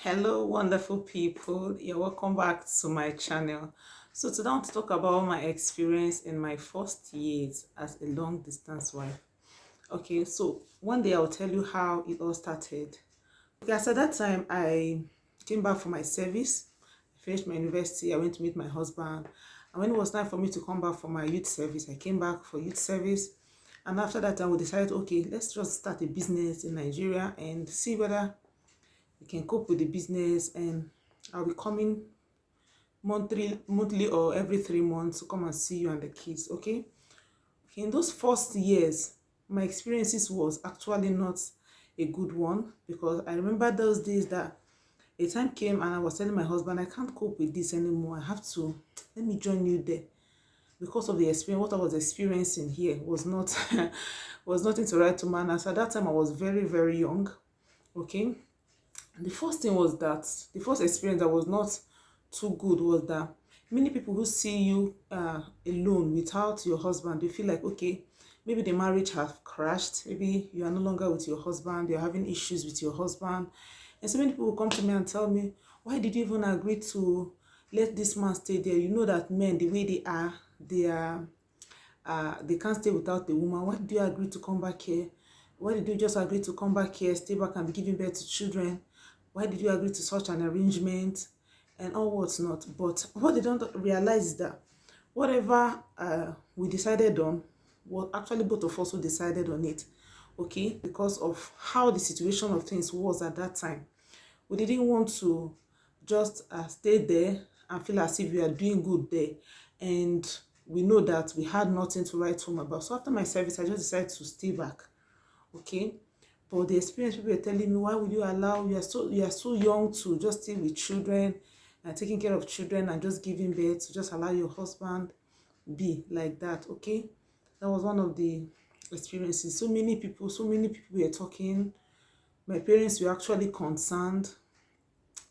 Hello, wonderful people. You're welcome back to my channel. So today I want to talk about my experience in my first years as a long distance wife. Okay, so one day I'll tell you how it all started. Okay, as at that time I came back from my service. I finished my university. I went to meet my husband. And when it was time for me to come back for my youth service, I came back for youth service. And after that time we decided, okay, let's just start a business in Nigeria and see whether we can cope with the business, and I'll be coming monthly or every 3 months to come and see you and the kids. Okay. In those first years, my experiences was actually not a good one, because I remember those days that a time came and I was telling my husband, I can't cope with this anymore. I have to let me join you there, because of the experience. What I was experiencing here was not was nothing to write to man. As at that time I was very, very young. Okay. The first thing was that the first experience that was not too good was that many people who see you alone without your husband, they feel like, okay, maybe the marriage has crashed, maybe you are no longer with your husband, you're having issues with your husband. And so many people will come to me and tell me, why did you even agree to let this man stay there? You know that men, the way they can't stay without the woman. Why did you agree to come back here? Why did you just agree to come back here, stay back and be giving birth to children? Why did you agree to such an arrangement? And all what's not. But what they don't realize is that whatever we decided on, was actually both of us who decided on it. Okay, because of how the situation of things was at that time. We didn't want to just stay there and feel as if we are doing good there, and we know that we had nothing to write home about. So after my service, I just decided to stay back. Okay. But the experience, people were telling me, why would you allow, you are so young to just stay with children and taking care of children and just giving birth, to just allow your husband be like that. Okay. That was one of the experiences. So many people were talking. My parents were actually concerned.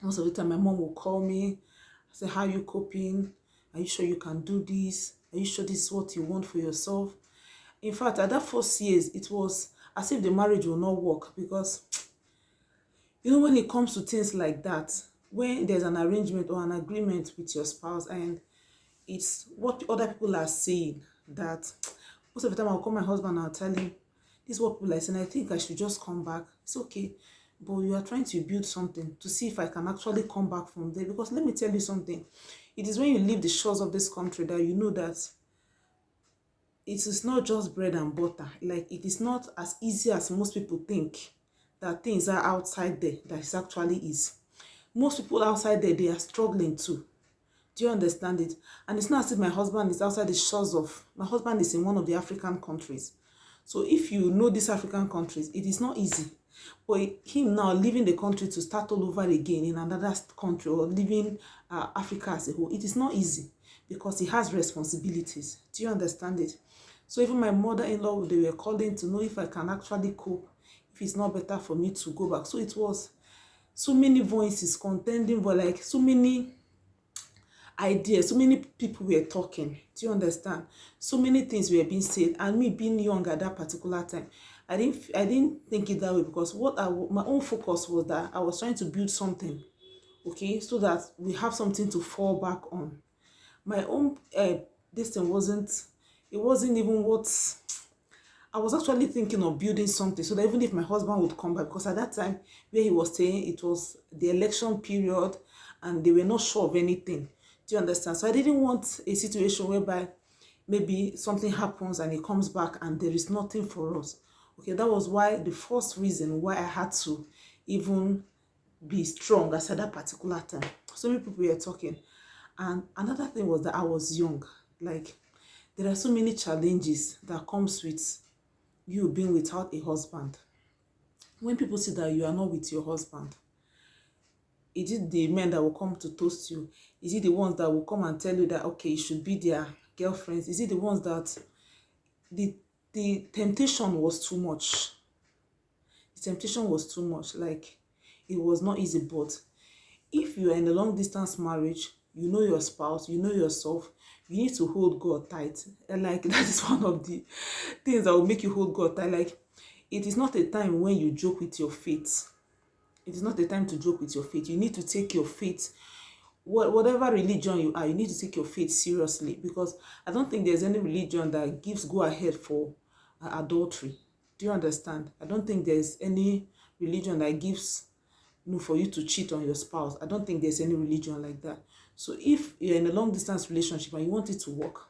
Most of the time my mom will call me, say, how are you coping? Are you sure you can do this? Are you sure this is what you want for yourself? In fact, at that first years, it was as if the marriage will not work, because when it comes to things like that, when there's an arrangement or an agreement with your spouse and it's what other people are saying, that most of the time I'll call my husband and I'll tell him, this is what people are saying, I think I should just come back. It's okay, but you are trying to build something to see if I can actually come back from there. Because let me tell you something, it is when you leave the shores of this country that you know that it is not just bread and butter. Like, it is not as easy as most people think that things are outside there, that it actually is. Most people outside there, they are struggling too. Do you understand it? And it's not as if my husband is outside the shores of, my husband is in one of the African countries. So if you know these African countries, it is not easy. But him now leaving the country to start all over again in another country, or leaving Africa as a whole, it is not easy, because he has responsibilities. Do you understand it? So even my mother-in-law, they were calling to know if I can actually cope, if it's not better for me to go back. So it was so many voices contending for, like, so many ideas, so many people were talking. Do you understand? So many things were being said, and me being young at that particular time, I didn't think it that way, because my own focus was that I was trying to build something, okay, so that we have something to fall back on. My own this thing wasn't, it wasn't even what I was actually thinking of, building something so that even if my husband would come back, because at that time where he was staying, it was the election period and they were not sure of anything. Do you understand? So I didn't want a situation whereby maybe something happens and he comes back and there is nothing for us. Okay, that was why the first reason why I had to even be strong as at that particular time. So many people were talking. And another thing was that I was young. Like, there are so many challenges that comes with you being without a husband. When people see that you are not with your husband, is it the men that will come to toast you? Is it the ones that will come and tell you that, okay, you should be their girlfriends? Is it the ones that the temptation was too much? The temptation was too much. Like, it was not easy. But if you are in a long distance marriage, you know your spouse, you know yourself, you need to hold God tight. And like, that is one of the things that will make you hold God tight. Like, it is not a time when you joke with your faith. It is not the time to joke with your faith. You need to take your faith, whatever religion you are, you need to take your faith seriously, because I don't think there's any religion that gives go ahead for adultery. Do you understand? I don't think there's any religion that gives, for you to cheat on your spouse. I don't think there's any religion like that. So if you're in a long distance relationship and you want it to work,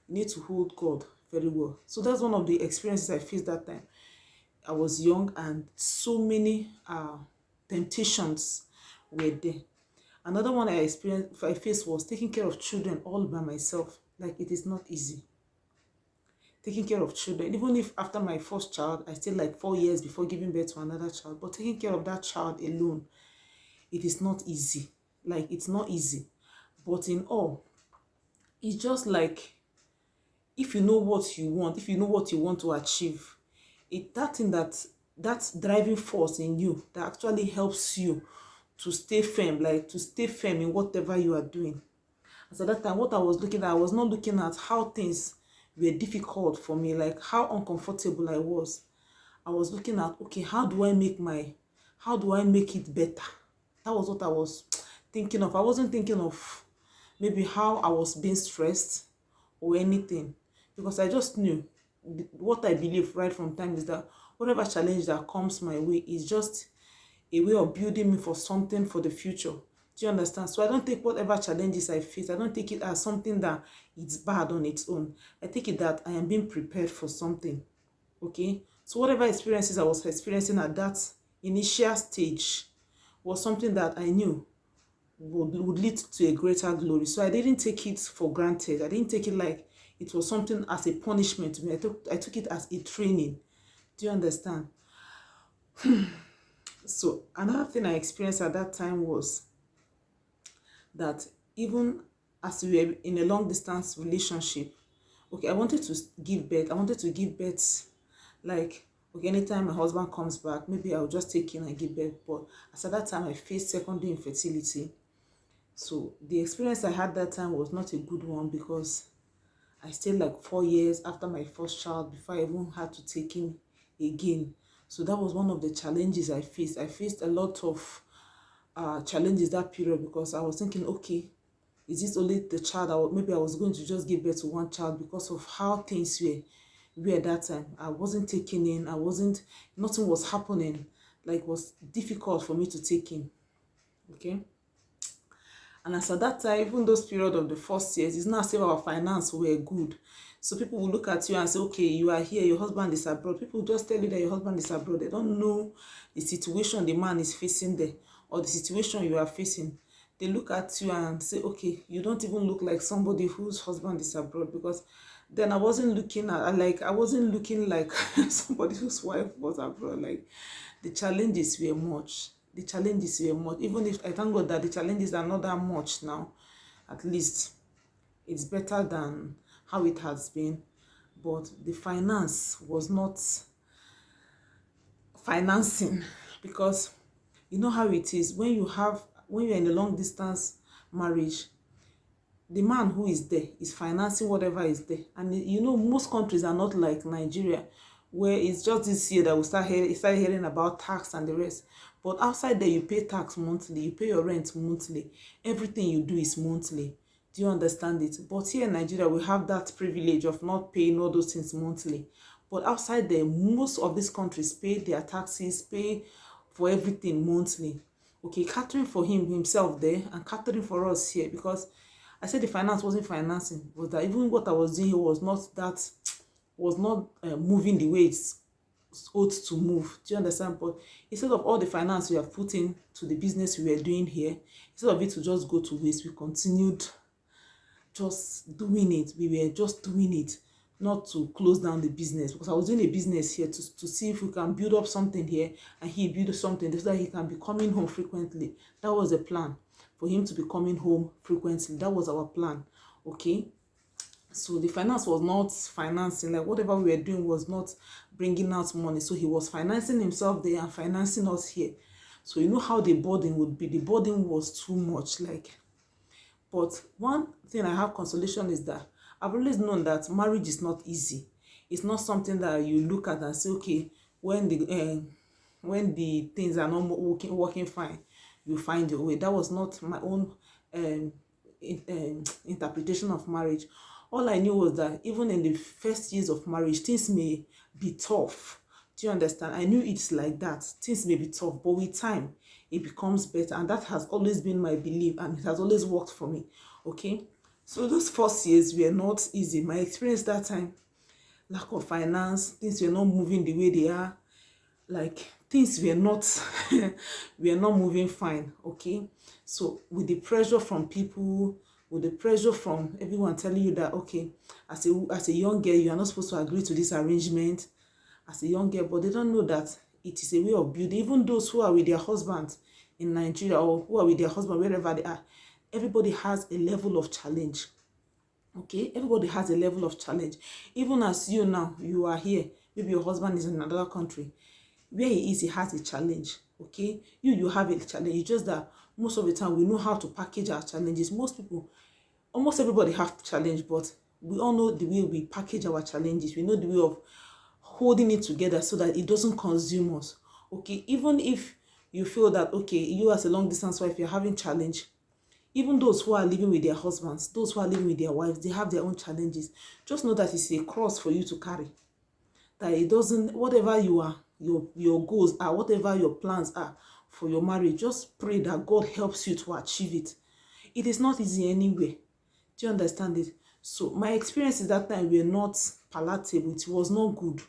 you need to hold God very well. So that's one of the experiences I faced that time. I was young and so many temptations were there. Another one I faced was taking care of children all by myself. Like, it is not easy. Taking care of children, even if after my first child, I stayed like 4 years before giving birth to another child, but taking care of that child alone, it is not easy. Like, it's not easy. But in all, it's just like, if you know what you want, if you know what you want to achieve, that thing, that driving force in you that actually helps you to stay firm, like to stay firm in whatever you are doing. So that time, what I was looking at, I was not looking at how things were difficult for me, like how uncomfortable I was. I was looking at, okay, how do I make it better? That was what I was thinking of. I wasn't thinking of maybe how I was being stressed or anything, because I just knew what I believe right from time is that whatever challenge that comes my way is just a way of building me for something for the future. Do you understand? So I don't take whatever challenges I face, I don't take it as something that it's bad on its own. I take it that I am being prepared for something. Okay? So whatever experiences I was experiencing at that initial stage was something that I knew would lead to a greater glory. So I didn't take it for granted. I didn't take it like it was something as a punishment to me. I took it as a training. Do you understand? So another thing I experienced at that time was that even as we were in a long distance relationship, okay, I wanted to give birth like, okay, anytime my husband comes back, maybe I'll just take in and give birth. But as at that time, I faced secondary infertility. So the experience I had that time was not a good one, because I stayed like 4 years after my first child before I even had to take in again. So that was one of the challenges I faced. I faced a lot of challenges that period, because I was thinking, okay, is this only the child? Maybe I was going to just give birth to one child, because of how things were at that time. I wasn't taking in, nothing was happening. Like, it was difficult for me to take in. Okay. And as at that time, even those period of the first years, it's not as if our finance were good. So people will look at you and say, okay, you are here, your husband is abroad. People just tell you that your husband is abroad. They don't know the situation the man is facing there, or the situation you are facing. They look at you and say, okay, you don't even look like somebody whose husband is abroad. Because then I wasn't looking like somebody whose wife was abroad. Like, the challenges were much. Even if I thank God that the challenges are not that much now, at least it's better than how it has been. But the finance was not financing, because you know how it is when you're in a long distance marriage. The man who is there is financing whatever is there. And you know, most countries are not like Nigeria, where it's just this year that we start hearing about tax and the rest. But outside there, you pay tax monthly, you pay your rent monthly, everything you do is monthly. Do you understand it? But here in Nigeria, we have that privilege of not paying all those things monthly. But outside there, most of these countries pay their taxes, pay for everything monthly. Okay, catering for himself there, and catering for us here, because I said the finance wasn't financing, was that even what I was doing here was not moving the way it's ought to move. Do you understand? But instead of all the finance we have put in to the business we were doing here, instead of it to just go to waste, we continued just doing it. We were just doing it, not to close down the business, because I was doing a business here to see if we can build up something here, and he build something so that he can be coming home frequently. That was the plan, for him to be coming home frequently. That was our plan. Okay. So the finance was not financing, like whatever we were doing was not bringing out money. So he was financing himself there and financing us here. So you know how the burden would be. The burden was too much. But one thing I have consolation is that I've always known that marriage is not easy. It's not something that you look at and say, okay, when when the things are not working fine, you find your way. That was not my own interpretation of marriage. All I knew was that even in the first years of marriage, things may be tough. Do you understand? I knew it's like that. Things may be tough, but with time, it becomes better. And that has always been my belief, and it has always worked for me. Okay? So those first years were not easy. My experience that time, lack of finance, things were not moving the way they are. Like, things were not were not moving fine. Okay, so with the pressure from people, with the pressure from everyone telling you that, okay, as a young girl, you are not supposed to agree to this arrangement as a young girl, but they don't know that it is a way of building. Even those who are with their husbands in Nigeria, or who are with their husband wherever they are, everybody has a level of challenge. Okay, everybody has a level of challenge. Even as you now, you are here, maybe your husband is in another country. Where he is, he has a challenge. Okay, you have a challenge. It's just that most of the time we know how to package our challenges. Most people, almost everybody have challenge, but we all know the way we package our challenges. We know the way of holding it together so that it doesn't consume us. Okay, even if you feel that, okay, you as a long distance wife, you're having challenge, even those who are living with their husbands, those who are living with their wives, they have their own challenges. Just know that it's a cross for you to carry. That it doesn't, whatever you are, your goals are, whatever your plans are for your marriage, just pray that God helps you to achieve it. It is not easy anyway. Do you understand it? So my experiences that time were not palatable. It was not good.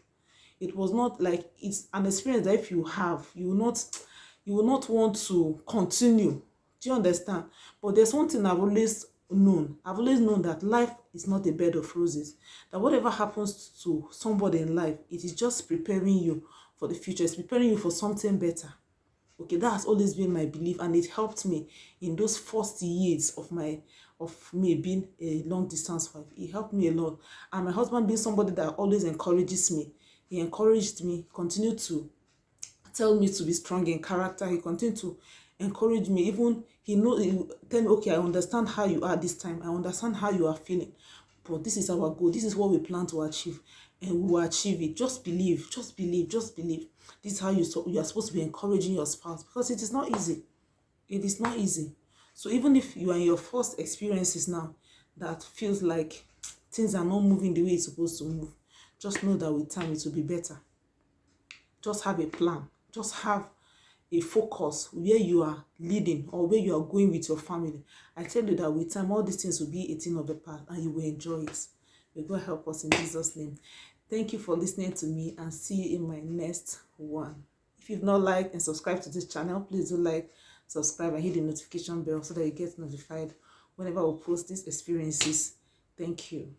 It was not like, it's an experience that if you have, you will not want to continue. Do you understand? But there's one thing I've always known. I've always known that life is not a bed of roses. That whatever happens to somebody in life, it is just preparing you for the future. It's preparing you for something better. Okay, that has always been my belief, and it helped me in those first years of me being a long distance wife. It helped me a lot. And my husband being somebody that always encourages me. He encouraged me, continued to tell me to be strong in character. He continued to encourage me. Even he tell me, okay, I understand how you are this time. I understand how you are feeling. But this is our goal. This is what we plan to achieve. And we will achieve it. Just believe. Just believe. Just believe. This is how you are supposed to be encouraging your spouse. Because it is not easy. It is not easy. So even if you are in your first experiences now that feels like things are not moving the way it's supposed to move, just know that with time it will be better. Just have a plan. Just have a focus where you are leading or where you are going with your family. I tell you that with time, all these things will be a thing of the past and you will enjoy it. May God help us in Jesus' name. Thank you for listening to me, and see you in my next one. If you've not liked and subscribed to this channel, please do like, subscribe, and hit the notification bell so that you get notified whenever we post these experiences. Thank you.